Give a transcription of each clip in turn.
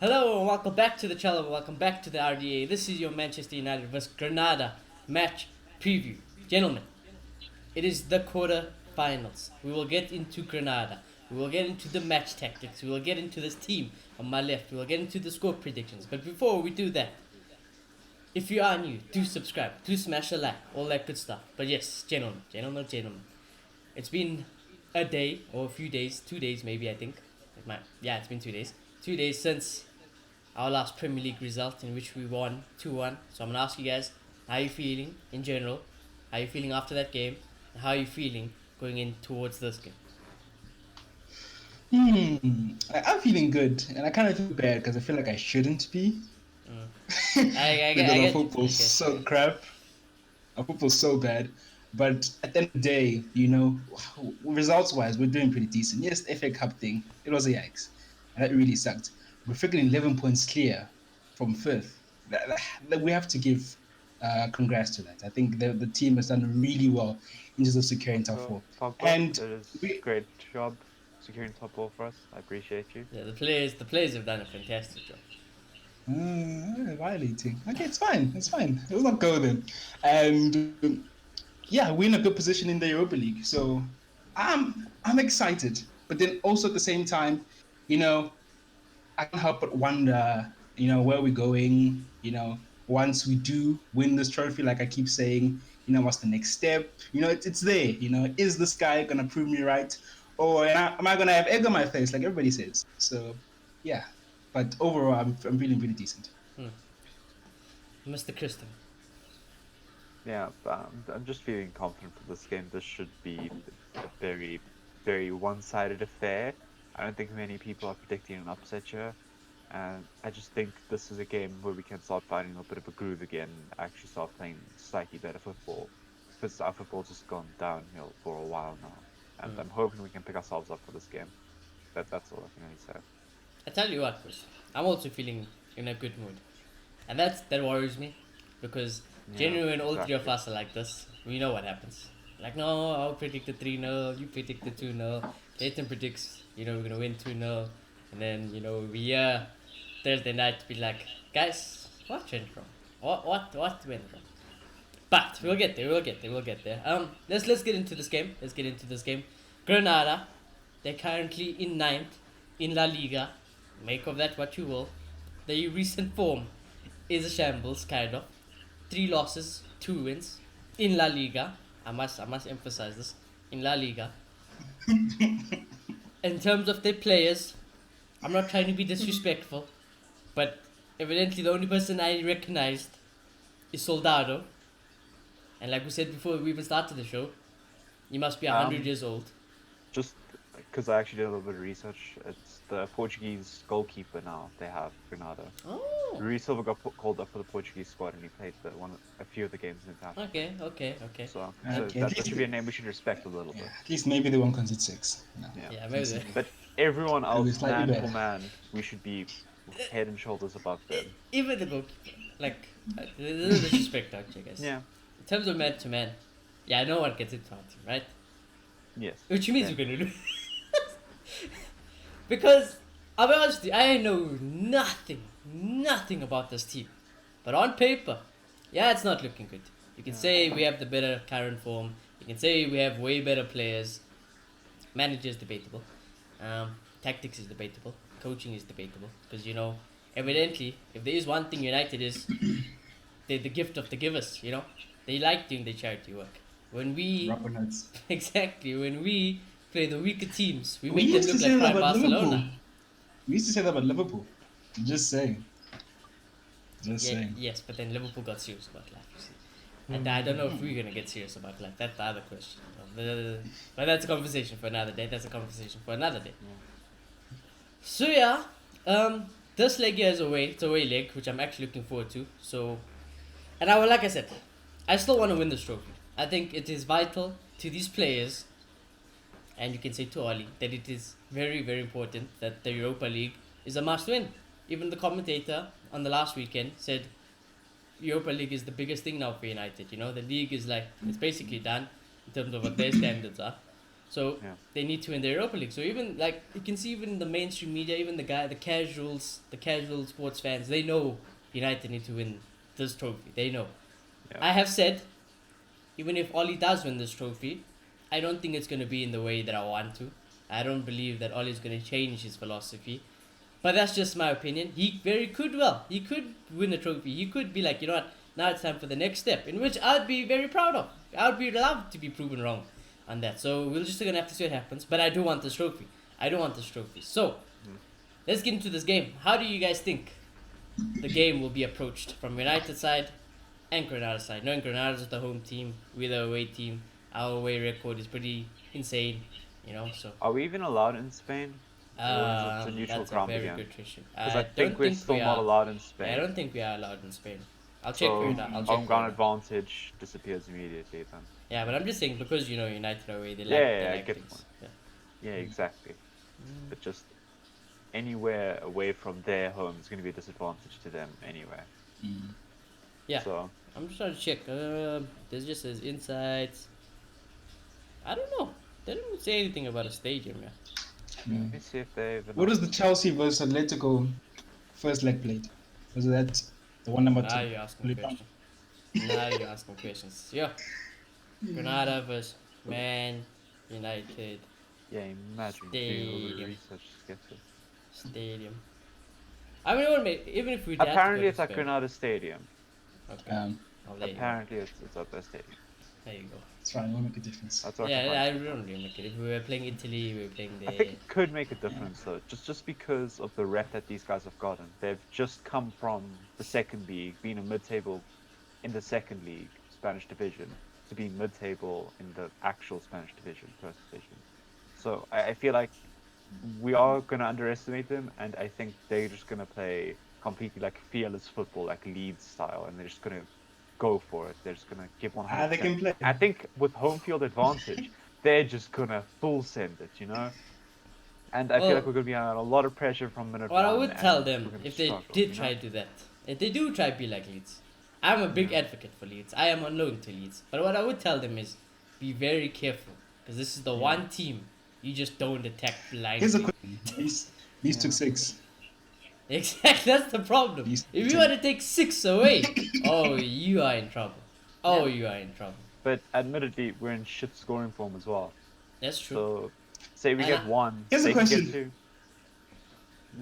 Hello and welcome back to the channel. Welcome back to the RDA. This is your Manchester United vs Granada match preview. Gentlemen, it is the quarter finals. We will get into Granada. We will get into the match tactics. We will get into this team on my left. We will get into the score predictions. But before we do that, if you are new, do subscribe. Do smash a like. All that good stuff. But yes, gentlemen. It's been a day or a few days, 2 days maybe I think. It's been 2 days. 2 days since our last Premier League result in which we won 2-1. So I'm gonna ask you guys, how are you feeling in general? How are you feeling after that game? And how are you feeling going in towards this game? I'm feeling good, and I kind of feel bad because I feel like I shouldn't be. I Because our get you. football's so crap. Our football's so bad. But at the end of the day, results-wise, we're doing pretty decent. Yes, the FA Cup thing, it was a yikes. And that really sucked. We're freaking 11 points clear from fifth. We have to give congrats to that. I think the team has done really well in terms of securing top four. Pogba, And it is we, great job securing top four for us. I appreciate you. Yeah, the players have done a fantastic job. Violating. Okay, it's fine. It's fine. It was not go then. And yeah, we're in a good position in the Europa League. So I'm excited. But then also at the same time, you know, I can't help but wonder, where we're going, once we do win this trophy, like I keep saying, what's the next step? It's there. Is this guy gonna prove me right? Or am I gonna have egg on my face like everybody says? So yeah. But overall I'm feeling pretty decent. Mr. Christian. Yeah, I'm just feeling confident for this game. This should be a very, very one-sided affair. I don't think many people are predicting an upset here. And I just think this is a game where we can start finding a bit of a groove again, actually start playing slightly better football. Because our football's just gone downhill for a while now. And I'm hoping we can pick ourselves up for this game. That's all I can really say. I tell you what, Chris, I'm also feeling in a good mood. And that worries me. Because generally when all three of us are like this, we know what happens. Like, no, I'll predict the 3-0, you predict the 2-0. Dayton predicts, we're going to win 2-0. And then, we Thursday night be like, guys, what went wrong? What went wrong? But we'll get there. Let's get into this game. Granada, they're currently in ninth in La Liga. Make of that what you will. The recent form is a shambles, kind of. 3 losses, 2 wins in La Liga. I must emphasize this, in La Liga. In terms of their players, I'm not trying to be disrespectful, but evidently the only person I recognized is Soldado. And like we said before we even started the show, he must be 100 years old. Just because I actually did a little bit of research, it's the Portuguese goalkeeper now they have, Granada. Oh. Rui Silva got called up for the Portuguese squad and he played a few of the games in town. Okay. So Okay. that should be a name we should respect a little bit. At least maybe they won't concede 6. Yeah, maybe. But everyone else, slightly man better. for man, we should be head and shoulders above them. Even the goalkeeper, like, there's a disrespect out here, guys. Yeah. In terms of man to man, yeah, no one gets into our team, right? Yes. Which means we're gonna lose. Because I'll be honest with you, I know nothing about this team. But on paper, yeah, it's not looking good. You can say we have the better current form. You can say we have way better players. Manager is debatable. Tactics is debatable. Coaching is debatable. Because, evidently, if there is one thing United is, they're the gift of the givers, They like doing their charity work. When we... Rubber nuts. Exactly. When we play the weaker teams, we We make them used to look say like that prime about Barcelona. Liverpool. We used to say that about Liverpool. Just saying. Yes, but then Liverpool got serious about life, you see. And I don't know if we're going to get serious about life. That's the other question. But that's a conversation for another day. So yeah, this leg here is it's a away leg, which I'm actually looking forward to. So, and like I said, I still want to win this trophy. I think it is vital to these players, and you can say to Oli, that it is very, very important that the Europa League is a must win. Even the commentator on the last weekend said Europa League is the biggest thing now for United. The league is it's basically done in terms of what their standards are. So Yeah. they need to win the Europa League. So even like you can see, even in the mainstream media, even the casual sports fans, they know United need to win this trophy. They know. Yeah. I have said, even if Oli does win this trophy, I don't think it's going to be in the way that I want to. I don't believe that Oli's going to change his philosophy. But that's just my opinion. He very could well. He could win a trophy. He could be like, you know what, now it's time for the next step, in which I'd be very proud of. I would be loved to be proven wrong on that. So we're just gonna have to see what happens. But I do want this trophy. I do want this trophy. So let's get into this game. How do you guys think the game will be approached from United side and Granada side? Knowing Granada's the home team, we're the away team. Our away record is pretty insane, you know. So Are we even allowed in Spain? Or is it a neutral that's a ground very again? good question. Because I I don't think we're think still we not are. allowed in Spain. I don't think we are allowed in Spain. I'll check for So it. I'll check home for ground it. advantage disappears immediately then. Yeah, but I'm just saying because you know United away, they Yeah, like yeah, they I like get the things. point. Yeah. Yeah, exactly. But just anywhere away from their home is going to be a disadvantage to them anyway. Yeah. So I'm just trying to check. There's just says insights. I don't know. They didn't say anything about a stadium. Yeah. let me see if they've. What is the Chelsea versus Atletico first leg played? Was that the one number Now two? you're asking questions. Now you're asking questions. Yeah. Granada versus Man United Yeah, imagine doing all the Stadium. research to get this. Stadium. I mean, even if we had to Apparently, go it's to at Spain. Granada Stadium. Okay. Oh, there you go. Apparently, it's at their stadium. There you go. It's fine, it won't make a difference. That's what I Yeah, can I find. don't really make it. If we were playing Italy, we were playing I the. think it could make a difference though, just because of the rep that these guys have gotten. They've just come from the second league, being a mid-table in the second league, Spanish division, to being mid-table in the actual Spanish division, first division. So I feel like we are going to underestimate them, and I think they're just going to play completely like fearless football, like Leeds style, and they're just going to go for it. They're just going to give 100%. They can play. I think with home field advantage, they're just going to full send it, you know? And I feel Well, like we're going to be under a lot of pressure from minute What one. I would and tell we're them gonna if they struggle, did you try know? to do that, if they do try to be like Leeds, I'm a big advocate for Leeds. I am on loan to Leeds, but what I would tell them is be very careful because this is the one team you just don't attack blindly. Here's a question. These took 6. Exactly, that's the problem. Leeds If you took- want to take 6 away, oh, you are in trouble. Oh, you are in trouble. But admittedly, we're in shit scoring form as well. That's true. So, say we And get 1, Here's a they can question. get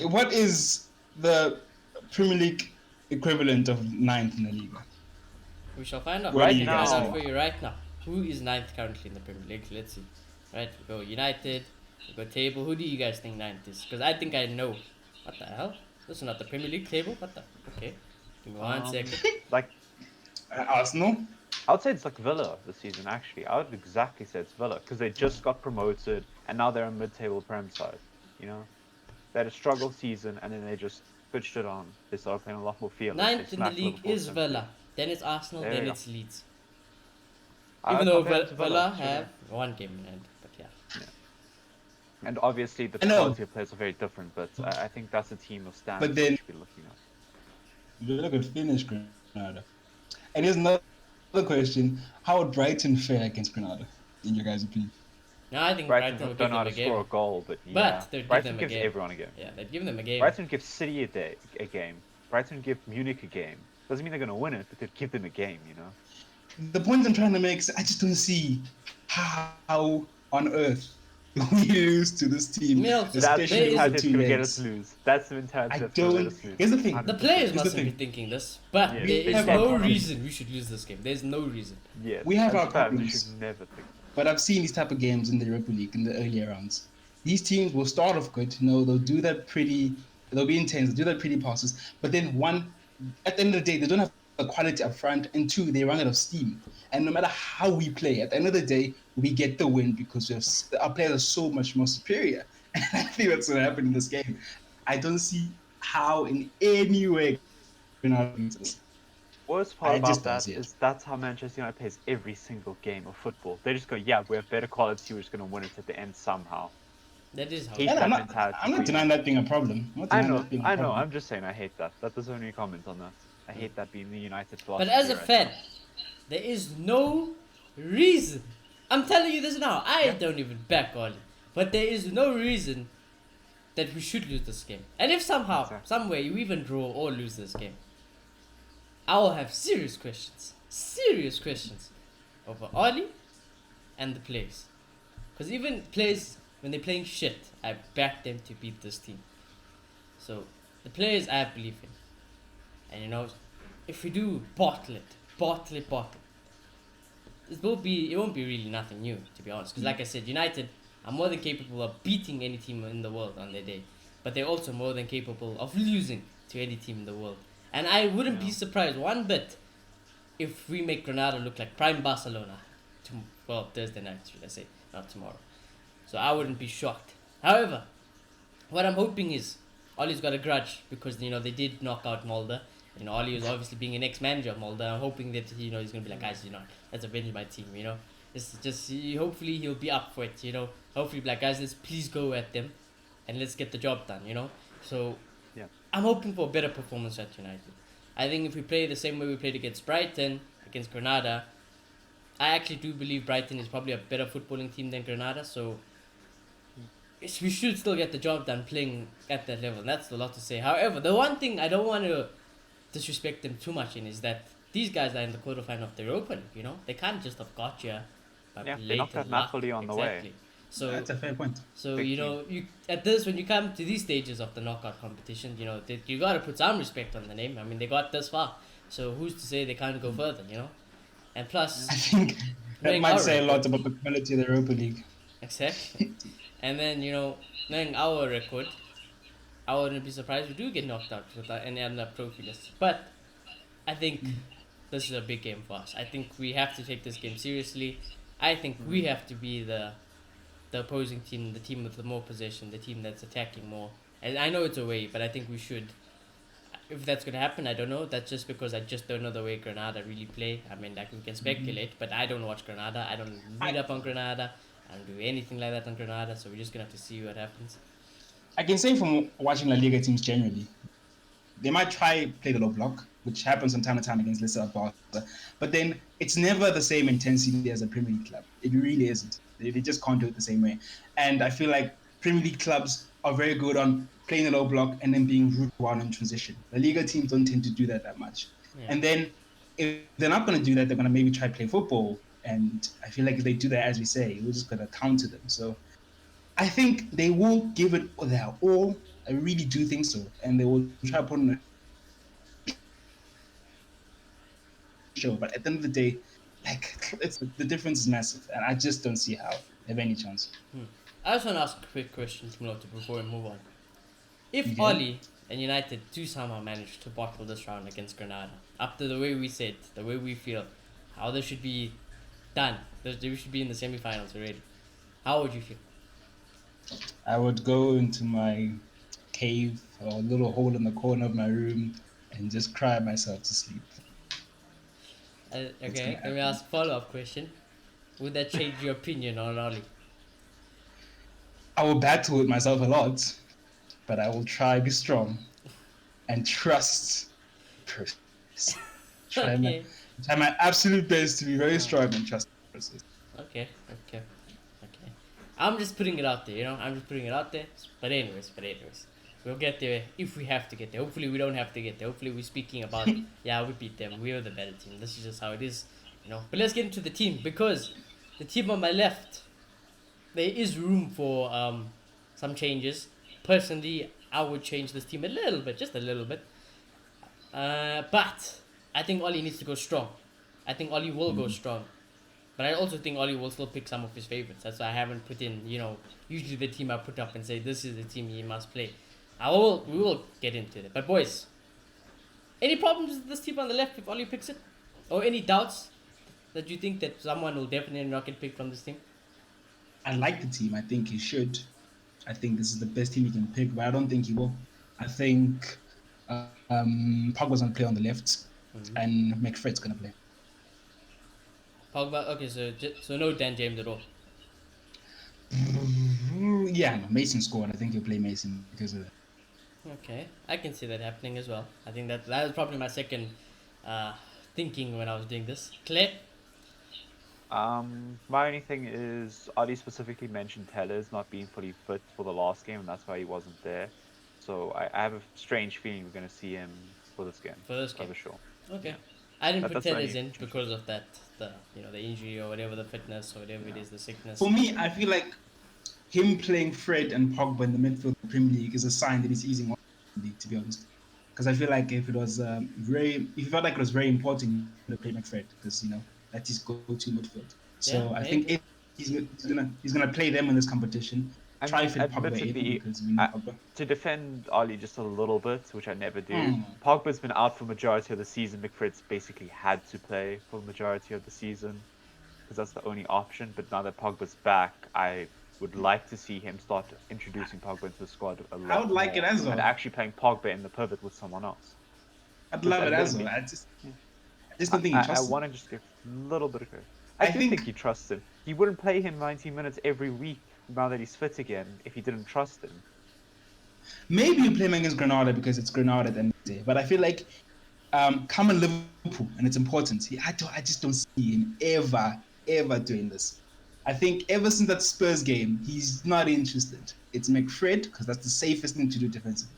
2. What is the Premier League equivalent of 9th in the league? We shall find out. Right Right now. find out for you right now. Who is 9th currently in the Premier League? Let's see. Right, we go United, we go table. Who do you guys think 9th is? Because I think I know. What the hell? This is not the Premier League table? What the? Okay. Give me 1 second. Like, Arsenal? I would say it's like Villa this season, actually. I would exactly say it's Villa, because they just got promoted, and now they're a mid-table Prem side, you know? They had a struggle season, and then they just switched it on. They started playing a lot more fearless. They 9th in the smacked league Liverpool is simply. Villa. Then it's Arsenal, There then you go. it's Leeds. I Even would though compare it to Villa sure. have 1 game in hand. But yeah. And obviously, the I know. quality of players are very different, but I think that's a team of standards But then- we should be looking at. Villa could finish Granada. And here's another question. How would Brighton fare against Granada, in your guys' opinion? No, I think Brighton Brighton will don't give know how them to a score a game. goal, but But yeah. they'd give Brighton them a gives game. everyone a game. Yeah, they'd give them a game. Brighton gives City a game. Brighton give Munich a game. Doesn't mean they're going to win it, but they'd give them a game, you know? The point I'm trying to make is I just don't see how on earth we lose to this team, Milk, That's the There especially is- with mentality the that's 2 going to get us legs. lose. That's the mentality I that's going to let don't. us lose. Here's the thing. The players Here's the mustn't be thing. thinking this, but Yeah, there we is have no our problems. reason we should lose this game. There's no reason. Yeah, We have as our fans, problems. We should never think. But I've seen these type of games in the Europa League in the earlier rounds. These teams will start off good. You know, they'll do that pretty. They'll be intense. They'll do that pretty passes. But then at the end of the day, they don't have the quality up front, and 2, they run out of steam. And no matter how we play, at the end of the day, we get the win because our players are so much more superior. And I think that's what happened in this game. I don't see how in any way Granada beats us. Worst part I about just don't that see it. is that's how Manchester United plays every single game of football. They just go, yeah, we have better quality, we're just going to win it at the end somehow. That is how. Hate And that I'm mentality. not for denying that being a problem. I'm not I denying know, that being a I know. problem. I'm just saying I hate that. That doesn't only comment on that. I hate that being the United philosophy. But as a right fan, now. there is no reason I'm telling you this now. I Yeah. don't even back Oli, but there is no reason that we should lose this game. And if somehow, Exactly. some way, you even draw or lose this game, I will have serious questions over Oli and the players. Because even players, when they're playing shit, I back them to beat this team. So the players I believe in, and if we do bottle it, it won't be really nothing new, to be honest. Because like I said, United are more than capable of beating any team in the world on their day, but they're also more than capable of losing to any team in the world. And I wouldn't be Yeah. surprised one bit if we make Granada look like prime Barcelona. Thursday night, should I say, not tomorrow. So I wouldn't be shocked. However, what I'm hoping is Ollie's got a grudge because they did knock out Mulder. Ollie was obviously being an ex-manager of Mulder. I'm hoping that he's gonna be like, guys, let's avenge my team. It's just hopefully he'll be up for it. Hopefully be like, guys, let's please go at them, and let's get the job done. So Yeah. I'm hoping for a better performance at United. I think if we play the same way we played against Brighton, against Granada, I actually do believe Brighton is probably a better footballing team than Granada. So we should still get the job done playing at that level. That's a lot to say. However, the one thing I don't want to disrespect them too much in is that these guys are in the quarterfinal of the Europa League. They can't just have got you by Yeah, they blatant knocked out luck. Napoli on the way. Exactly. So That's a fair point. so Big you at this when you come to these stages of the knockout competition, you got to put some respect on the name. I mean, they got this far, so who's to say they can't go further? And plus, I think that knowing might our say a lot record- about the quality of the Europa League. exactly. And then knowing our record, I wouldn't be surprised if we do get knocked out and end up trophyless. But I think this is a big game for us. I think we have to take this game seriously. I think we have to be the opposing team, the team with the more possession, the team that's attacking more. And I know it's away, but I think we should. If that's gonna happen, I don't know. That's just because I just don't know the way Granada really play. I mean, we can speculate, but I don't watch Granada. I don't read up on Granada. I don't do anything like that on Granada. So we're just gonna have to see what happens. I can say from watching La Liga teams generally, they might try play the low block, which happens from time to time against lesser Barca, but then it's never the same intensity as a Premier League club. It really isn't. They just can't do it the same way. And I feel like Premier League clubs are very good on playing the low block and then being route one in transition. La Liga teams don't tend to do that much. Yeah. And then if they're not going to do that, they're going to maybe try play football. And I feel like if they do that, as we say, we're just going to counter them. So I think they will give it their all. I really do think so. And they will try to put on a show. But at the end of the day, the difference is massive. And I just don't see how they have any chance. I just want to ask a quick question to Mloto before we move on. If Okay. Oli and United do somehow manage to bottle this round against Granada, after the way we said, the way we feel, how they should be done, we should be in the semi-finals already. How would you feel? I would go into my cave or a little hole in the corner of my room and just cry myself to sleep. Okay, gonna let me happen. ask a follow-up question. Would that change your opinion on Oli? I will battle with myself a lot, but I will try be strong and trust the process. Try my absolute best to be very strong and trust the process. Okay. I'm just putting it out there, I'm just putting it out there. But anyways, we'll get there if we have to get there. Hopefully we don't have to get there. Hopefully we're speaking about, yeah, we beat them. We are the better team. This is just how it is, But let's get into the team because the team on my left, there is room for some changes. Personally, I would change this team a little bit, just a little bit. But I think Oli needs to go strong. I think Oli will go strong. But I also think Oli will still pick some of his favorites. That's why I haven't put in, usually the team I put up and say this is the team he must play. We will get into it. But boys, any problems with this team on the left if Oli picks it? Or any doubts that you think that someone will definitely not get picked from this team? I like the team. I think he should. I think this is the best team he can pick, but I don't think he will. I think Pogba's going to play on the left, and McFred's going to play. Pogba, okay, so no Dan James at all. Yeah, no, Mason scored. I think he'll play Mason because of that. Okay, I can see that happening as well. I think that was probably my second thinking when I was doing this. Claire? My only thing is, Adi specifically mentioned Tellers not being fully fit for the last game, and that's why he wasn't there. So I have a strange feeling we're going to see him for this game. For this game. For sure. Okay. Yeah. I didn't put That's the Tellers only in change. because of that, the injury or whatever, the fitness or whatever it is, the sickness. For me, I feel like him playing Fred and Pogba in the midfield of the Premier League is a sign that he's easing on the league, to be honest. Because I feel like if it was if you felt like it was very important, you would have played McFred because that's his go-to midfield. So Yeah, I think maybe. if he's gonna play them in this competition. I Try mean, fit Pogba in admittedly, because we know Pogba. to defend Ali just a little bit, which I never do, Mm. Pogba's been out for majority of the season. McFred's basically had to play for the majority of the season because that's the only option. But now that Pogba's back, I would like to see him start introducing Pogba into the squad a lot I would like more it as well. and actually playing Pogba in the pivot with someone else. I'd love it as admittedly- well. I just don't think he I trusts him. want to just give a little bit of credit. I I do think he trusts him. He wouldn't play him 90 minutes every week now that he's fit again if he didn't trust him. Maybe you play him against Granada because it's Granada at the end of the day. But I feel like coming Liverpool, and it's important. I just don't see him ever doing this. I think ever since that Spurs game, he's not interested. It's McFred because that's the safest thing to do defensively.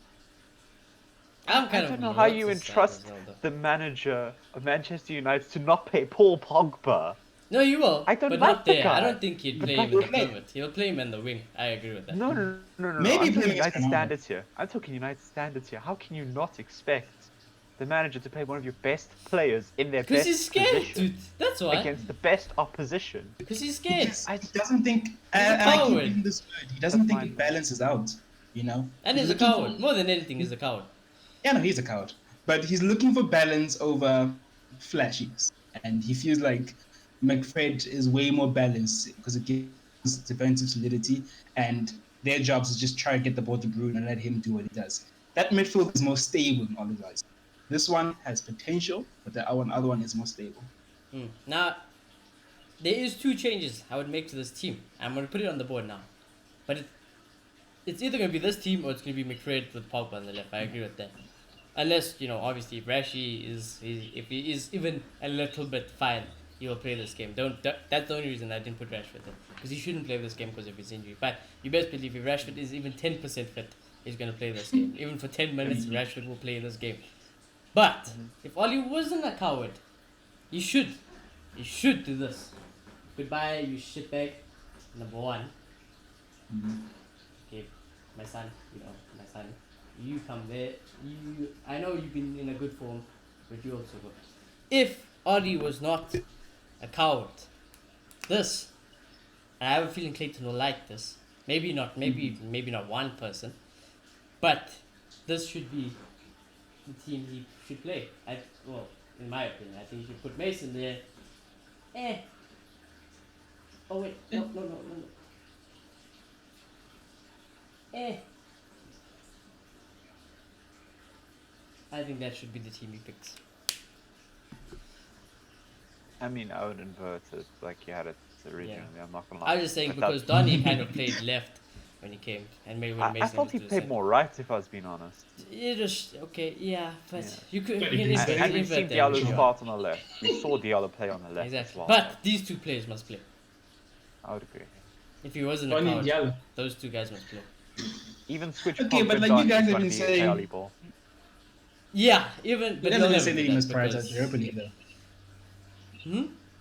I'm I kind of don't know on how the you Lotus side entrust as well, though. the manager of Manchester United to not pay Paul Pogba. No, you will. I don't but like not the there. I guy. don't think he'd But play him in the play. pivot. He'll play him in the wing. I agree with that. No. Maybe I'm play talking against United Granada. standards here. I'm talking United standards here. How can you not expect the manager to play one of your best players in their Because best he's scared, position dude. That's why. against the best opposition? Because he's He, scared. just, he doesn't think, a and I keep coward. using this word, he doesn't That's think fine. it balances out, And he's a looking coward. for- More than anything, he's a coward. Yeah, no, he's a coward. But he's looking for balance over flashiness. And he feels like McFred is way more balanced because it gives defensive solidity. And their jobs is just try to get the ball to Bruno and let him do what he does. That midfield is more stable in all his eyes. This one has potential, but the other one is more stable. Now, there is two changes I would make to this team. I'm going to put it on the board now. But it's either going to be this team or it's going to be McFred with Pogba on the left. I agree with that. Unless, obviously, if Rashi if he is even a little bit fine, he will play this game. That's the only reason I didn't put Rashford in. Because he shouldn't play this game because of his injury. But you best believe if Rashford is even 10% fit, he's going to play this game. Even for 10 minutes, Rashford will play this game. But if Oli wasn't a coward, he should do this. Goodbye, you shitbag. Number one. Okay, my son, my son. You come there. I know you've been in a good form, but you also good. If Oli was not a coward, and I have a feeling Clayton will like this. Maybe not. Maybe not one person, but this should be the team he should play. In my opinion, I think you should put Mason there. Oh wait, no. I think that should be the team he picks. I mean, I would invert it like you had it originally. I'm not gonna lie. I was just saying But because Donny kind of played left when he came, and maybe when I Mason thought he was played more right, if I was being honest. It was okay, yeah, but Yeah. you could. But you it can is invert- And we've invert seen them, Diallo sure. start on the left. We saw Diallo play on the left Exactly, as well. but these two players must play. I would agree. If he wasn't a Donny coward, Diallo. those two guys must play. Even switch Okay, Pogba but like Donny you guys is have gonna been be saying- a Diallo ball. Yeah, even. But But then they'll I'm never saying that do he must because- prioritize the Europa League, though.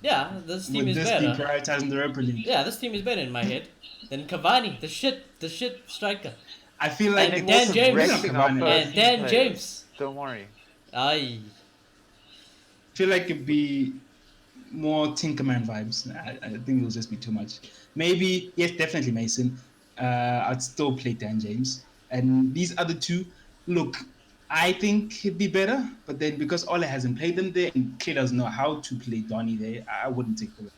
Yeah, this team Would is this better. be prioritizing the Europa League? Yeah, this team is better in my head than Cavani, the shit striker. I feel like And it Dan wasn't James. really Resting our Cavani. first And team Dan players. James. Don't worry. Aye. I feel like it'd be more Tinkerman vibes. I think it will just be too much. Maybe, yes, definitely Mason. I'd still play Dan James. And these other two, look, I think he'd be better. But then because Ole hasn't played them there and Clay doesn't know how to play Donny there, I wouldn't take the risk.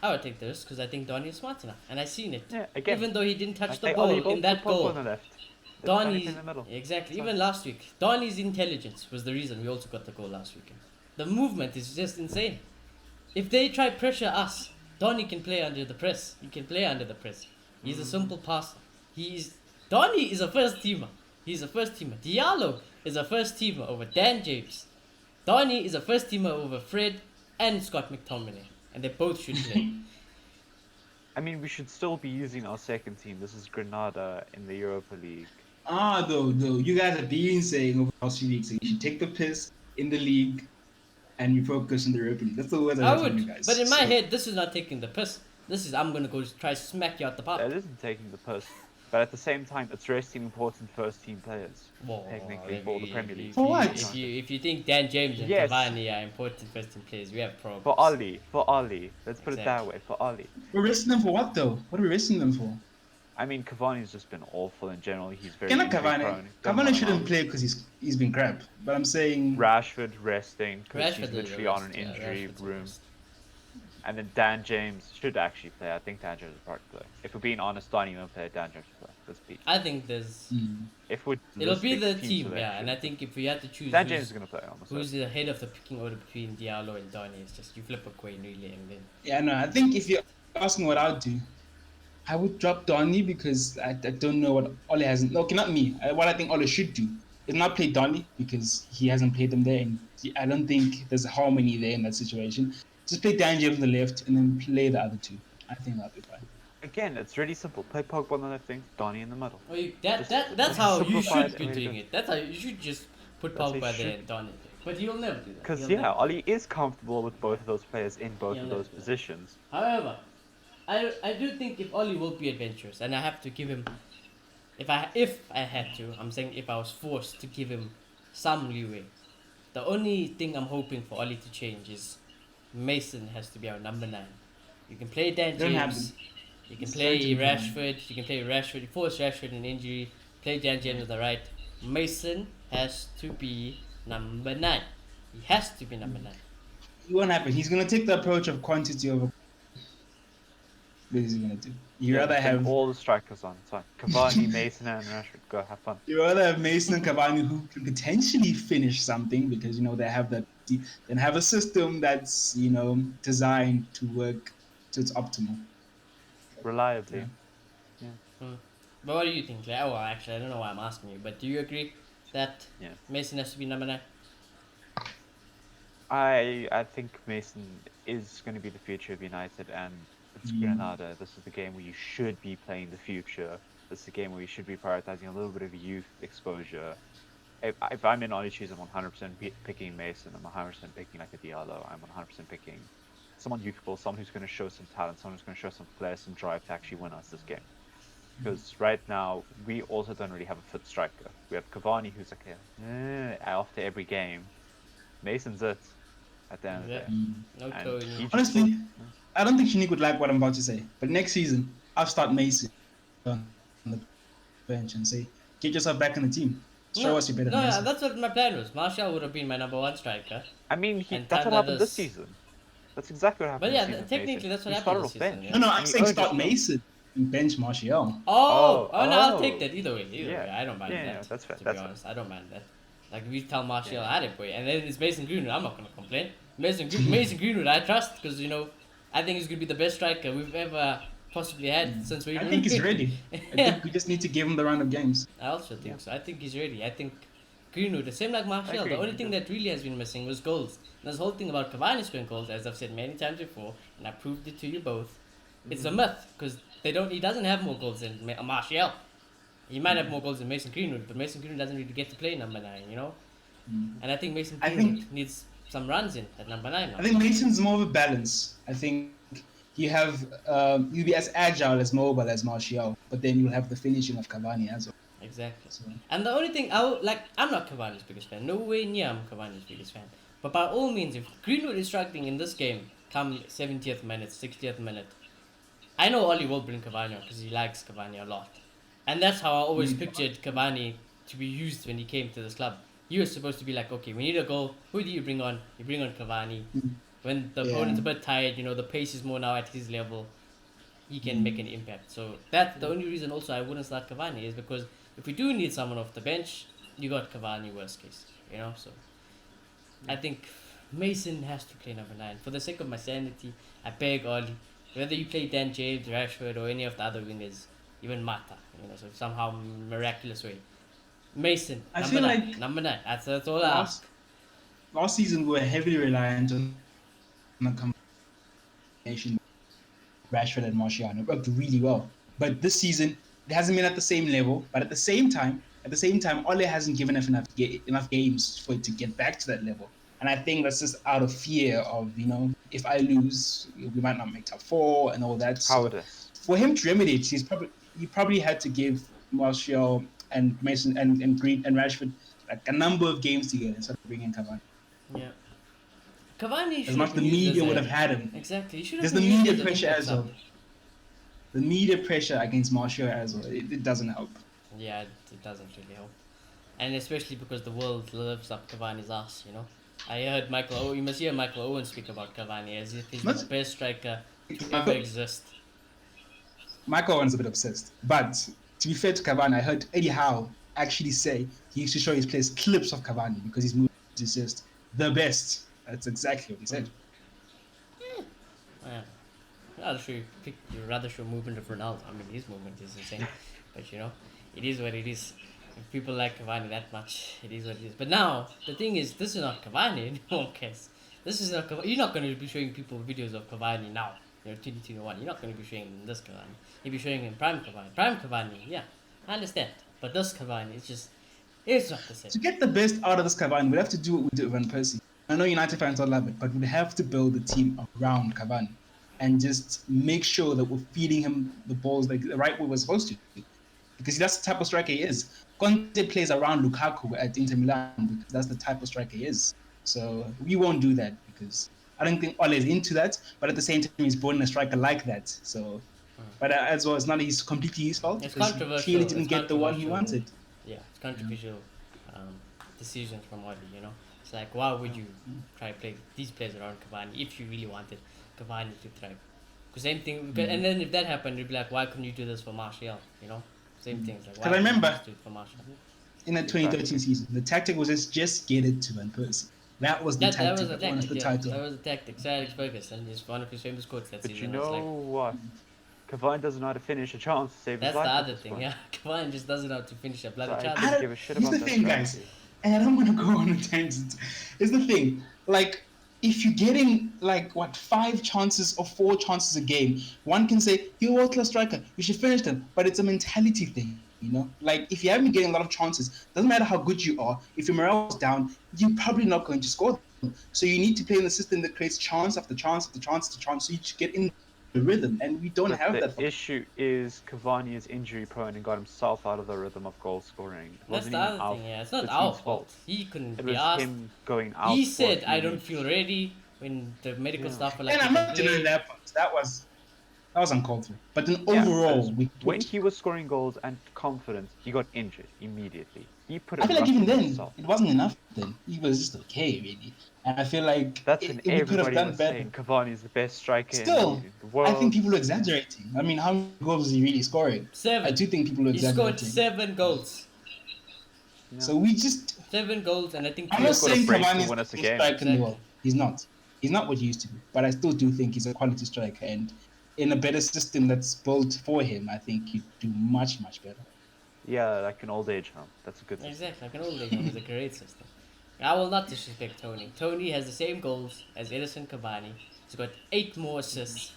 I would take the risk because I think Donny is smart enough, and I seen it. Yeah, again. Even though he didn't touch I the play ball Oli in Ball, that put Pogba goal, on the left. It's Donny's anything in the middle. exactly. It's Even fine. last week, Donny's intelligence was the reason we also got the goal last weekend. The movement is just insane. If they try pressure us, Donny can play under the press. He can play under the press. He's a simple passer. Donny is a first teamer. He's a first teamer. Diallo is a first teamer over Dan James. Donny is a first teamer over Fred and Scott McTominay. and they both should play. I mean, we should still be using our second team. This is Granada in the Europa League. Though, you guys have been saying over the last few weeks that you should take the piss in the league and you focus on the Europa League. That's the words I I've told you would, guys. but in my So- head, this is not taking the piss. This is I'm gonna go try smack you out the park. That isn't taking the piss, but at the same time, it's resting important first-team players. Well, Technically, for the Premier League. For what? If you think Dan James and Yes. Cavani are important first team players, we have problems. For Oli. Let's put it that Exactly. way. For Oli. We're risking them for what, though? What are we risking them for? I mean, Cavani's just been awful in general. He's very Cannot injury Cavani. prone. Don't Cavani want shouldn't him. play because he's been crap. But I'm saying Rashford resting because Rashford he's is literally the on an worst, yeah, injury Rashford's the room. worst. And then Dan James should actually play. I think Dan James will probably play. If we're being honest, Donny won't play. Dan James will play. Let's be. I think there's. If we're It'll be the listing team, team yeah. And I selection, think if we had to choose Dan who's, James is gonna play. Almost. who's the head of the picking order between Diallo and Donny, it's just you flip a coin really, and then yeah, no. I think if you're asking what I'd do, I would drop Donny because I don't know what Ole hasn't. Okay, not me. What I think Ole should do is not play Donny because he hasn't played them there, and I don't think there's a harmony there in that situation. Just play Dan James on the left and then play the other two. I think that'll be fine. Again, it's really simple. Play Pogba on the left wing, Donny in the middle. well, Just that's how you simplify should it be and doing make it. That's how you should just put That's how Pogba you there should. and Donny there. But he'll never do that. Because He'll yeah, never. Oli is comfortable with both of those players in both He'll of never those do that. positions. However, I do think if Oli will be adventurous, and I have to give him, if I had to, I'm saying if I was forced to give him some leeway, the only thing I'm hoping for Oli to change is Mason has to be our number 9. You can play Dan Don't James, happen. you can It's play going to be fine. Rashford, you can play Rashford, you force Rashford in injury, play Dan James on the right. Mason has to be number 9. He has to be number 9. It won't happen. He's gonna take the approach of quantity over. What is he gonna do? You rather bring have all the strikers on. It's fine. Cavani, Mason, and Rashford. Go have fun. you rather have Mason and Cavani who can potentially finish something because they have that, then have a system that's designed to work to its optimal. Reliably. Yeah. But what do you think? Like, oh, actually, I don't know why I'm asking you, but do you agree that Yeah. Mason has to be number 9? I think Mason is going to be the future of United, and it's Granada. This is the game where you should be playing the future. This is the game where you should be prioritizing a little bit of youth exposure. If I'm in Ollie's shoes, I'm 100% picking Mason. I'm 100% picking like a Diallo. I'm 100% picking someone youthful, someone who's going to show some talent, someone who's going to show some flair, some drive to actually win us this game. Because right now, we also don't really have a fit striker. We have Cavani, who's like after every game. Mason's it at the end of the day. No And Tony. he just- Honestly, I don't think Shanique would like what I'm about to say. But next season, I'll start Mason on the bench and say, get yourself back in the team. Show us you're better No, than Mason. that's what my plan was. Martial would have been my number 1 striker. I mean, And that's what Tanda happened this does- season. That's exactly what happened. But yeah, this season, technically Mason. that's what He happened started this off season, bench. yeah. No, I I'm mean, saying earned start his- Mason and bench Martial. Oh, no, I'll oh. take that either way. Either Yeah. way, I don't mind Yeah, that. yeah, that's fair, To that's be fair. honest, I don't mind that. Like we tell Martial, Yeah. I did boy, and then it's Mason Greenwood. I'm not gonna complain. Mason Greenwood, I trust because I think he's gonna be the best striker we've ever possibly had since we. I think he's ready. I think we just need to give him the round of games. I also think so. I think he's ready. I think Greenwood, the same like Martial. agree, The only me thing too. that really has been missing was goals. And this whole thing about Cavani scoring goals, as I've said many times before, and I proved it to you both, it's a myth because he doesn't have more goals than Martial. He might have more goals than Mason Greenwood, but Mason Greenwood doesn't really get to play number 9, And I think Mason I Greenwood think- needs some runs in at number 9 now. I think Mason's more of a balance. I think you'll be as agile as mobile as Martial, but then you'll have the finishing of Cavani as well. Exactly. So, And the only thing I'm not Cavani's biggest fan. No way near I'm Cavani's biggest fan. But by all means, if Greenwood is struggling in this game, come 70th minute, 60th minute, I know Oli will bring Cavani on because he likes Cavani a lot. And that's how I always pictured Cavani to be used when he came to this club. He was supposed to be like, okay, we need a goal. Who do you bring on? You bring on Cavani. When the opponent's a bit tired, the pace is more now at his level, he can make an impact. So that's the only reason also I wouldn't start Cavani is because if we do need someone off the bench, you got Cavani worst case, so I think Mason has to play number 9. For the sake of my sanity, I beg Oli, whether you play Dan James, Rashford or any of the other wingers, even Mata, so somehow miraculous way. Mason, I number feel 9, like number 9, that's all I ask. last season we were heavily reliant on the combination, Rashford and Martial, and it worked really well. But this season, it hasn't been at the same level. But at the same time, Ole hasn't given us enough games for it to get back to that level. And I think that's just out of fear of, if I lose, we might not make top four and all that. So Cowardice. for him to remedy it, he probably had to give Martial and Mason and Green and Rashford like a number of games together instead of bringing Cavani. Yeah. Cavani As should much have the been used media as would a... have had him. Exactly. He should have There's been the used media as an pressure impact as sub. well. The media pressure against Martial as well. It doesn't help. Yeah, it doesn't really help. And especially because the world lives up Cavani's ass, you know. I heard you must hear Michael Owen speak about Cavani as if he's the Not- best striker to ever Michael, exist. Michael Owen's a bit obsessed. But to be fair to Cavani, I heard Eddie Howe actually say he used to show his players clips of Cavani because his movement is just the best. That's exactly what he said. Yeah. You'd rather show movement of Ronaldo. I mean, his movement is insane. But you know, it is what it is. If people like Cavani that much, it is what it is. But now, the thing is, this is not Cavani. No one cares. This is not Cavani. You're not going to be showing people videos of Cavani now. 2021. You're not going to be showing them this Cavani. You'll be showing him prime Cavani. Prime Cavani, yeah. I understand. But this Cavani, it's not the same. To get the best out of this Cavani, we'd have to do what we did with Van Persie. I know United fans don't love it, but we'd have to build a team around Cavani and just make sure that we're feeding him the balls like the right way we're supposed to. Because that's the type of striker he is. Conte plays around Lukaku at Inter Milan because that's the type of striker he is. So we won't do that because I don't think Ole is into that. But at the same time, he's born a striker like that. So, but as well, it's not completely his fault. It's because controversial. he clearly didn't get the one he controversial. wanted. Yeah, it's controversial decisions from Oli, you know. It's like, why would you try to play these players around Cavani if you really wanted Cavani to thrive? Because same thing, and then if that happened, you'd be like, why couldn't you do this for Martial, you know? Same things. Like, why Because I couldn't you remember just do it for Martial? in the 2013 season, the tactic was just get it to Van Persie. That was the That was tactic. the That won us tactic, the yeah. title. That was the tactic. Sir Alex Ferguson is one of his famous quotes that But you season. know It's like, what? Cavani doesn't know how to finish a chance to save his that's life. the at other this thing, point. yeah. Cavani just doesn't know how to finish a bloody So I chance. don't give a shit Here's about the that thing, guys. strategy. And I don't want to go on a tangent. Here's the thing. Like, if you're getting, 5 chances or 4 chances a game, one can say, you're a world-class striker. You should finish them. But it's a mentality thing, you know? Like, if you haven't been getting a lot of chances, doesn't matter how good you are, if your morale is down, you're probably not going to score them. So you need to play in the system that creates chance after chance after chance after chance so you get in the rhythm. And we don't But have the that. issue is Cavani is injury prone and got himself out of the rhythm of goal scoring. It That's wasn't the even other thing, yeah. It's not the our team's fault. He couldn't It be was asked. him going out. He for said, a I few don't weeks. feel ready when the medical Yeah. staff were like, And you I'm can not denying play. that part. That was uncalled for. But then Yeah, overall, because we when he was scoring goals and confidence, he got injured immediately. He put it I feel like rough even on then himself. it wasn't enough. Then he was just okay, really. And I feel like That's when we could have everybody done was better. saying Cavani is the best striker Still, in the world. I think people are exaggerating. I mean, how many goals is he really scoring? 7. I do think people are He scored exaggerating. 7 goals. Yeah. So we just. 7 goals, and I think I'm three not of scored a saying break to Cavani is win the us best a game. striker in the Exactly. world. He's not. He's not what he used to be. But I still do think he's a quality striker. And in a better system that's built for him, I think he'd do much, much better. Yeah, like an old age home. That's a good system. Exactly, like an old age home is a great system. I will not disrespect Tony. Tony has the same goals as Edison Cavani. He's got 8 more assists.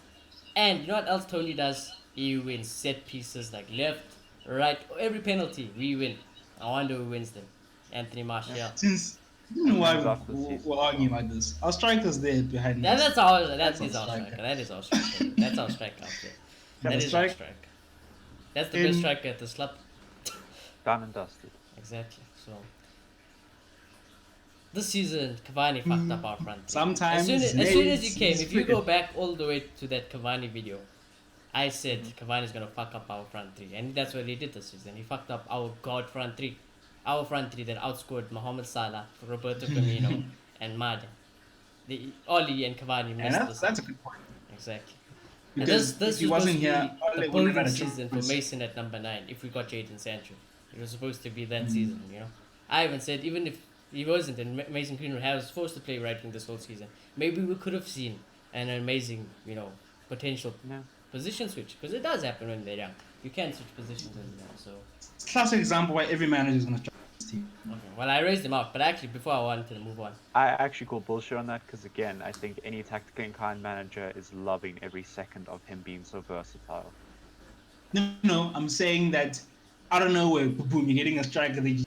And you know what else Tony does? He wins set pieces like left, right, every penalty. We win. I wonder who wins them. Anthony Martial. Since I don't know why Hands off the season. we're arguing like this. Our strikers there behind us. That's our That's striker. our striker. That is our striker. That's our striker out there. That That's is our strike. striker. That's the best striker at this club. Done and dusted. Exactly. So this season, Cavani fucked up our front three. Sometimes as soon as you Nate's came, if you go frickin'. back all the way to that Cavani video, I said Cavani's gonna fuck up our front three, and that's what he did this season. He fucked up our god front three, our front three that outscored Mohamed Salah, Roberto Firmino, and Mane. The Oli and Cavani And missed this. that's a good point. Exactly. Because And this if he was wasn't supposed to here, be Ole the wouldn't golden have had a season for chance. Mason at number 9 if we got Jadon Sancho. It was supposed to be that season, you know. I even said even if he wasn't and Mason Greenwood was forced to play right wing this whole season, maybe we could have seen an amazing, you know, potential Yeah. position switch because it does happen when they're young. You can switch positions when you're young. So It's a classic example why every manager is going to try this team. okay, Well, I raised him out, but actually, before I wanted to move on, I actually call bullshit on that because again, I think any tactically inclined manager is loving every second of him being so versatile. No, I'm saying that out of nowhere, boom, you're getting a striker that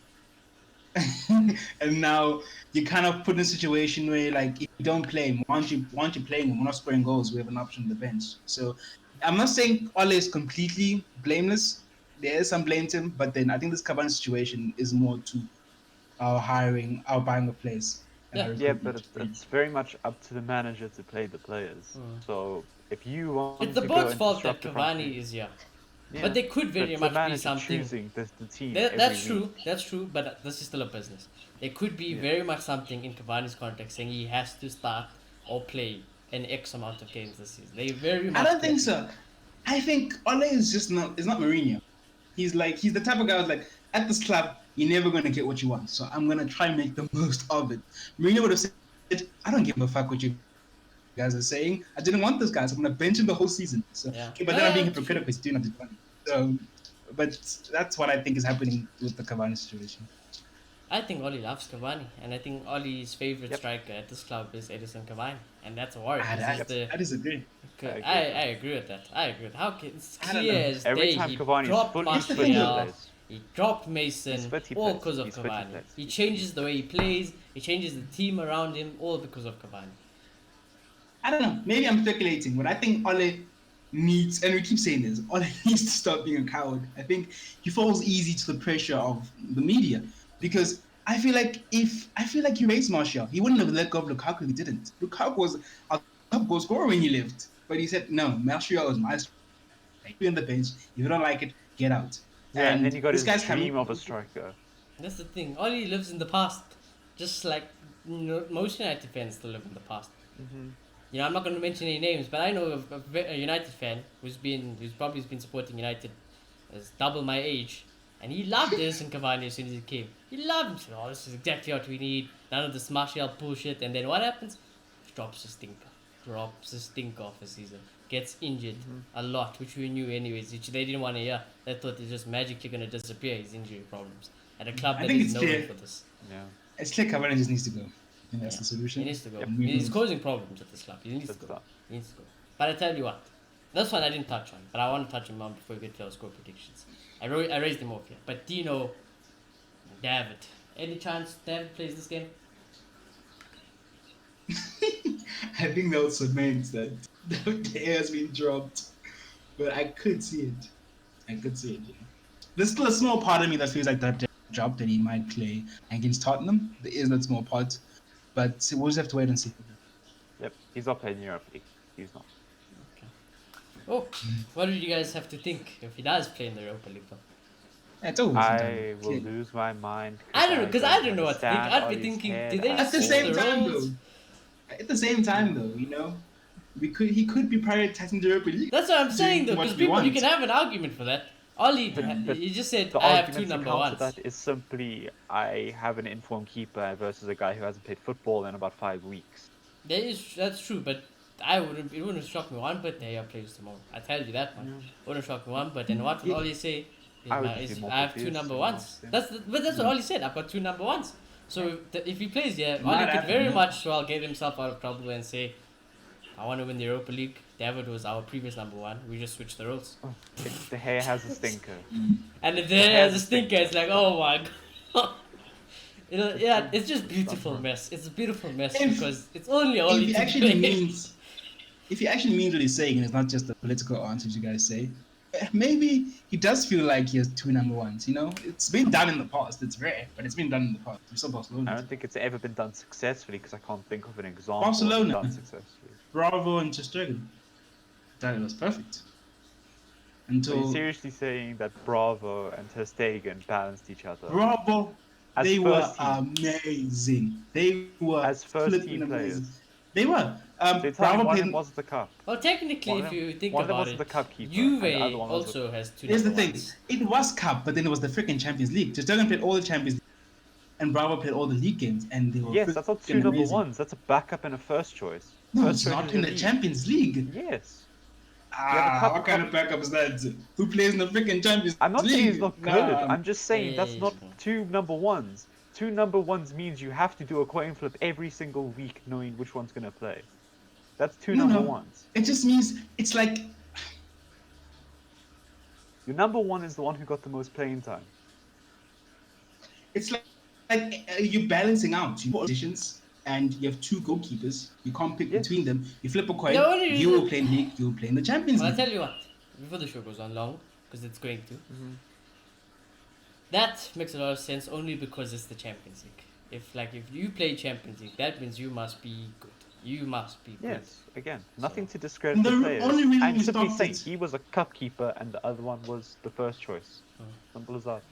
and now you kind of put in a situation where like if you don't play him, once you playing him, we're not scoring goals, we have an option on the bench. So I'm not saying Ole is completely blameless. There is some blame to him, but then I think this Cavani situation is more to our buying of players and our yeah. Yeah, but recruitment. it's very much up to the manager to play the players. Mm. So if you want It's the to go board's and fault that disrupt the front Cavani three, is here. But yeah, they could but very it's the much be manager something. choosing the team every That's week. true. That's true. But this is still a business. There could be Yeah. very much something in Cavani's contract saying he has to start or play an X amount of games this season. They very much. I don't think could. so. I think Ole is just not. It's not Mourinho. He's the type of guy who's like at this club you're never gonna get what you want, so I'm gonna try and make the most of it. Mourinho would have said, "I don't give a fuck what you guys are saying. I didn't want this guy, so I'm gonna bench him the whole season." So, Yeah. okay, but then I'm being That's hypocritical because he's doing it funny. So, but that's what I think is happening with the Cavani situation. I think Oli loves Cavani, and I think Oli's favorite Yep. striker at this club is Edison Cavani, and that's a worry. I disagree. I agree with that. I agree with how it's I don't clear know. as Every day time he Cavani is dropped fully That's the fit, thing, he though. Martial, plays. he dropped Mason, He's fit, he all plays. because of He's fit, he Cavani. plays. He changes the way he plays. He changes the team around him, all because of Cavani. I don't know. Maybe I'm speculating, but I think Ole needs, and we keep saying this, Ole needs to stop being a coward. I think he falls easy to the pressure of the media because I feel like he raised Martial, he wouldn't have let go of Lukaku if he didn't. Lukaku was a top goal scorer when he left, but he said, "No, Martial is my striker. Be on the bench. If you don't like it, get out." Yeah, and then you got this his guy's dream having, of a striker. That's the thing. Oli lives in the past, just like most United fans still live in the past. Mm-hmm. You know, I'm not going to mention any names, but I know a United fan who's probably been supporting United as double my age, and he loved Edison Cavani as soon as he came. He loved him. Said, "Oh, this is exactly what we need. None of this Martial bullshit." And then what happens? Drops a stinker off a season. Gets injured a lot, which we knew anyways. Which they didn't want to hear. They thought it's just magically going to disappear, his injury problems. At a club I that think is it's known clear. for this. Yeah, it's clear Cavani just needs to go. And that's Yeah. the solution. He needs to go. Yep. He's causing problems at this club. He needs that's to go. that. He needs to go. But I tell you what, this one I didn't touch on, but I want to touch him on before we get to our score predictions. I raised him off here. But Dino, David. Any chance David plays this game? I think that also means that the air has been dropped, but I could see it. Yeah. There's still a small part of me that feels like that dropped and he might play against Tottenham. There is that small part, but we'll just have to wait and see. Yep, he's not playing Europe League. He's not. Oh, what do you guys have to think if he does play in the Europa League? Though? It's always I done. will lose my mind. I don't know, because I don't know what to think. understand I'd be Ollie's thinking, head. did they At the switch same the time, roles? though. At the same time, though, you know, he could be prioritizing the Europa League. That's what I'm saying, though, What because we you want. can have an argument for that. Ollie, But he just said, The I have argument two to number counter ones. that is simply I have an informed keeper versus a guy who hasn't played football in about 5 weeks. That's true, but it wouldn't shock me one bit that he plays tomorrow. I tell you that one. Wouldn't shock me one bit. And what would Ollie say? I would just be more I have two confused, number to be ones. honest, yeah. But that's what Ollie said. I've got two number ones. So if he plays, Ollie Might could happen, very yeah. much well get himself out of trouble and say, I want to win the Europa League. David was our previous number one. We just switched the roles. If the hair has a stinker. And if there has a stinker, it's like, oh my god. Yeah, it's just beautiful mess. It's a beautiful mess because it's only If he to actually play. means, if he actually means what he's saying, and it's not just the political answers you guys say, maybe he does feel like he has two number ones. You know, it's been done in the past. It's rare, but it's been done in the past. We saw I Barcelona, don't think it's ever been done successfully because I can't think of an example Barcelona. done successfully. Bravo and Stegen. That was perfect. So you're Until seriously saying that Bravo and Ter Stegen balanced each other? Bravo, As they were first team. amazing. They were As first flipping team amazing. players. They were. So tell me Bravo one of played. them wasn't the cup. Well, technically, One of if them- you think one of them about wasn't it, the cup keeper, and the other Juve one was also has two Here's the number thing. ones. It was cup, but then it was the freaking Champions League. Ter Stegen played all the Champions League, and Bravo played all the league games, and they were. Yes, that's not two freaking number amazing. ones. That's a backup and a first choice. No, First it's choice not is in your the league. Champions League. Yes. have a cup What kind of backup is that? Who plays in the freaking Champions I'm not League? saying he's not good. Nah. I'm just saying that's not two number ones. 2 number ones means you have to do a coin flip every single week, knowing which one's gonna play. That's 2 No, number no. ones. It just means it's like Your number one is the one who got the most playing time. it's like you're balancing out. You put positions and you have two goalkeepers. You can't pick Yes. between them. You flip a coin. The only You will reason- play in league. You will play in the Champions Well, I'll League. tell you what. Before the show goes on long, because it's going to. Mhm. That makes a lot of sense only because it's the Champions League. If you play Champions League, that means you must be good. You must be good. Yes, again, nothing to discredit The the players. only reason I'm we simply stopped saying it- he was a cup keeper and the other one was the first choice. Simple as that.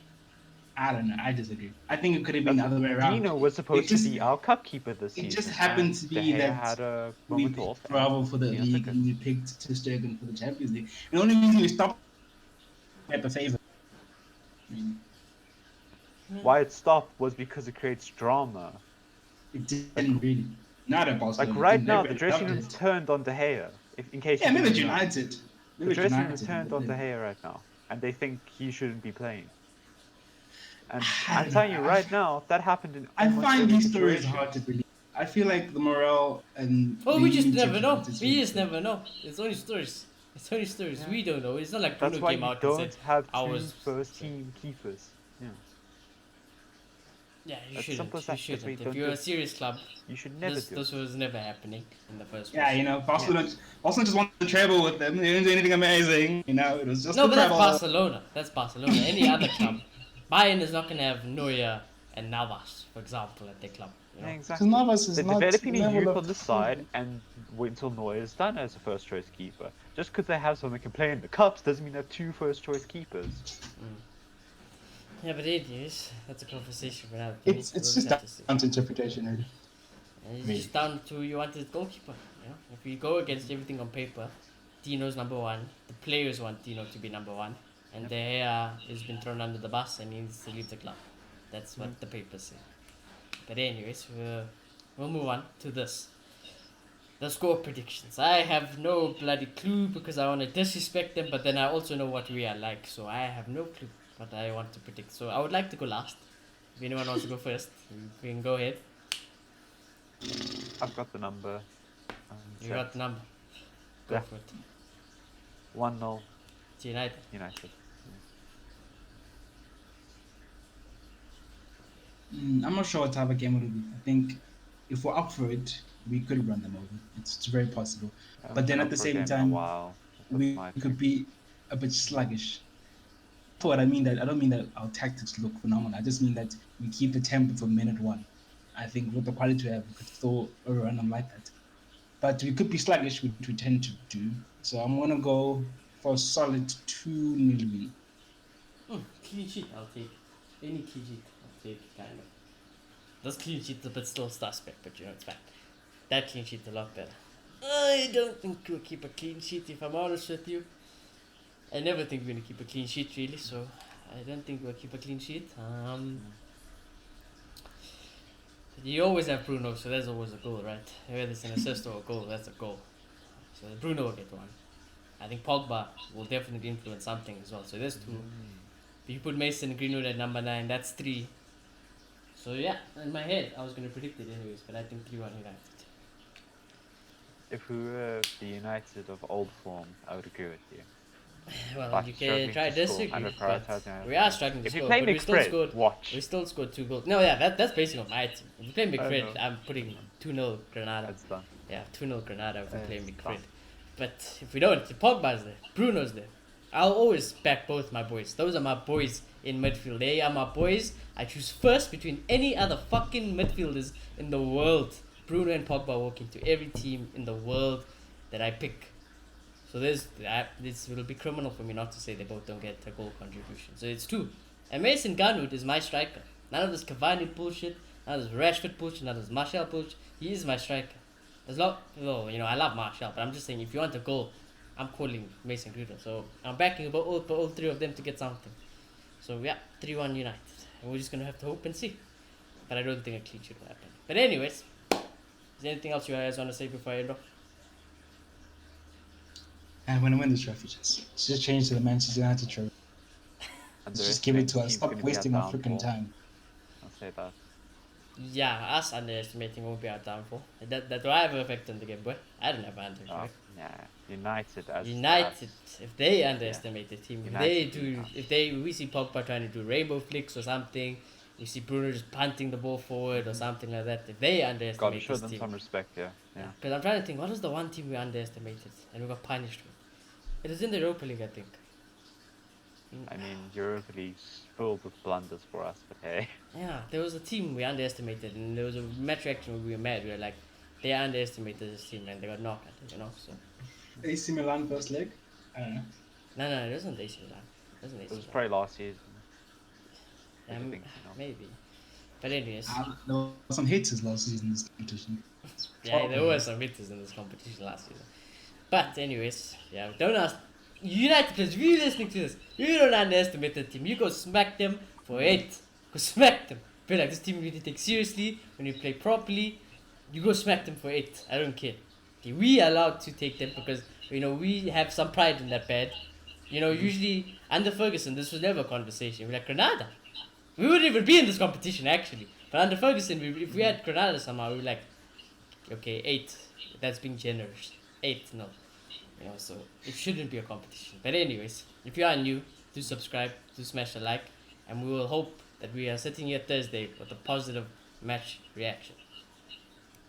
I don't know. I disagree. I think it could have been the other way around. Dino was supposed just- to be our cup keeper this season. It just happened to and be De Gea that had a we moment picked off. and Bravo for the Dino league took it. and we picked Ter Stegen for the Champions League. The only reason we stopped Pepper favor. I mean, Why it stopped was because it creates drama. it didn't really. Not at Barcelona. Like it right didn't. now, the Everybody dressing loved room it. turned on De Gea. In case Yeah, you maybe it's didn't know. United. The Maybe it's dressing room United. turned but on De then- Gea right now, and they think he shouldn't be playing. And I I'm don't telling know. you right now, that happened in. I almost find every these stories situation. hard to believe. I feel like the morale and. Well, the we just intention never of know. it is We really just good. never know. It's only stories. It's only stories. Yeah. We don't know. It's not like That's Bruno why came you out and don't said, have I two was- first team keepers. Yeah, "Yeah, you As shouldn't. simple as You that. That's why you shouldn't. If don't you're do a it. serious club, You should never this do it. was never happening in the first place." Yeah, Barcelona just wanted the treble with them. They didn't do anything amazing. It was just No, the but that's treble. Barcelona. That's Barcelona. Any other club, Bayern is not gonna have Neuer and Navas, for example, at their club. You know? Yeah, Because exactly. Navas is They're not developing the a level youth of on the side and wait until Neuer is done as a first choice keeper. Just because they have someone that can play in the cups doesn't mean they have two first choice keepers. Yeah, but anyways, that's a conversation for another day. It's We'll just have to see. down to interpretation, really. And it's just down to you want the goalkeeper. You know, if we go against everything on paper, Dino's number one. The players want Dino to be number one, and De Gea has been thrown under the bus and he needs to leave the club. That's what the papers say. But anyways, we'll move on to this. The score predictions. I have no bloody clue because I want to disrespect them, but then I also know what we are like, so I have no clue what I want to predict. So I would like to go last. If anyone wants to go first, we can go ahead. I've got the number. You got the number. Go Yeah. for it. 1-0 To United. United. I'm not sure what type of game it will be. I think if we're up for it, we could run them over. It's very possible. I haven't But then been at the up for a same game in a time, while. That's We my could thing. be a bit sluggish. For what I mean that I don't mean that our tactics look phenomenal. I just mean that we keep the tempo for minute one. I think with the quality we have, we could still overrun them like that. But we could be sluggish, which we tend to do. So I'm gonna go for a solid 2-0 win. Clean sheet, I'll take. Any clean sheet, I'll take, kind of. This clean sheet's a bit still suspect, but it's fine. That clean sheet's a lot better. I don't think we'll keep a clean sheet, if I'm honest with you. I never think we're gonna keep a clean sheet, really, so I don't think we'll keep a clean sheet. You always have Bruno, so there's always a goal, right? Whether it's an assist or a goal, that's a goal. So Bruno will get one. I think Pogba will definitely influence something as well. So there's two. If you put Mason Greenwood at number 9, that's 3. So yeah, in my head, I was going to predict it anyways, but I think 3-1 United. If we were the United of old form, I would agree with you. Well, But you struggling can try to to score disagree, and but prioritising our we are players. struggling to If you score, play but we still McFred, scored. watch. We still scored 2 goals. No, yeah, that's basically on my team. If we play know. McFred, I'm putting 2-0 Granada. That's done. Yeah, 2-0 Granada if we play It's McFred. fine. But if we don't, Pogba's there, Bruno's there. I'll always back both my boys. Those are my boys in midfield. They are my boys. I choose first between any other fucking midfielders in the world. Bruno and Pogba walk into every team in the world that I pick. So this will be criminal for me not to say they both don't get a goal contribution. So it's 2. And Mason Greenwood is my striker. None of this Cavani bullshit, none of this Rashford bullshit, none of this Martial bullshit. He is my striker. As long, well, I love Martial, but I'm just saying if you want a goal, I'm calling Mason Greenwood. So I'm backing all 3 of them to get something. So yeah, 3-1 United. And we're just gonna have to hope and see. But I don't think a clean sheet will happen. But anyways, is there anything else you guys want to say before I end off? And when I win this trophy, just change to the Manchester United trophy. And Let's the just rest give of it the to us. team's Stop gonna be at wasting our freaking downfall. time. I'll say that. Yeah, us underestimating won't be our downfall. That will have an effect on the game, but I don't have an Oh, effect. yeah. United as United, if they underestimate the team, United do not. if they, we see Pogba trying to do rainbow flicks or something, we see Bruno just punting the ball forward or something like that. If they Gotta underestimate show this them team, some respect, yeah. Yeah. because I'm trying to think, what was the one team we underestimated and we got punished with? It was in the Europa League, I think. I mean, Europa League's filled with blunders for us, but hey. Yeah, there was a team we underestimated, and there was a match reaction where we were mad. We were like, they underestimated this team and they got knocked, you know. So AC Milan first leg. I don't know. no, it wasn't AC Milan. It wasn't AC It was Milan. probably last season. I Um, think, you know. maybe. But anyways, There were some hitters last season in this competition. yeah, there were some hitters in this competition last season. But anyways, yeah, don't ask. United players, if you're listening to this, you don't underestimate the team. You go smack them for 8. Go smack them. Be like, this team you need to take seriously. When you play properly, you go smack them for 8. I don't care. Okay, we are allowed to take them because, you know, we have some pride in that bed. You know, usually under Ferguson, this was never a conversation. We're like, Granada. We wouldn't even be in this competition, actually. But under Ferguson, if we had Granada somehow, we were like, okay, 8. That's being generous. 8, no. You know, so it shouldn't be a competition. But anyways, if you are new, do subscribe, do smash a like, and we will hope that we are sitting here Thursday with a positive match reaction.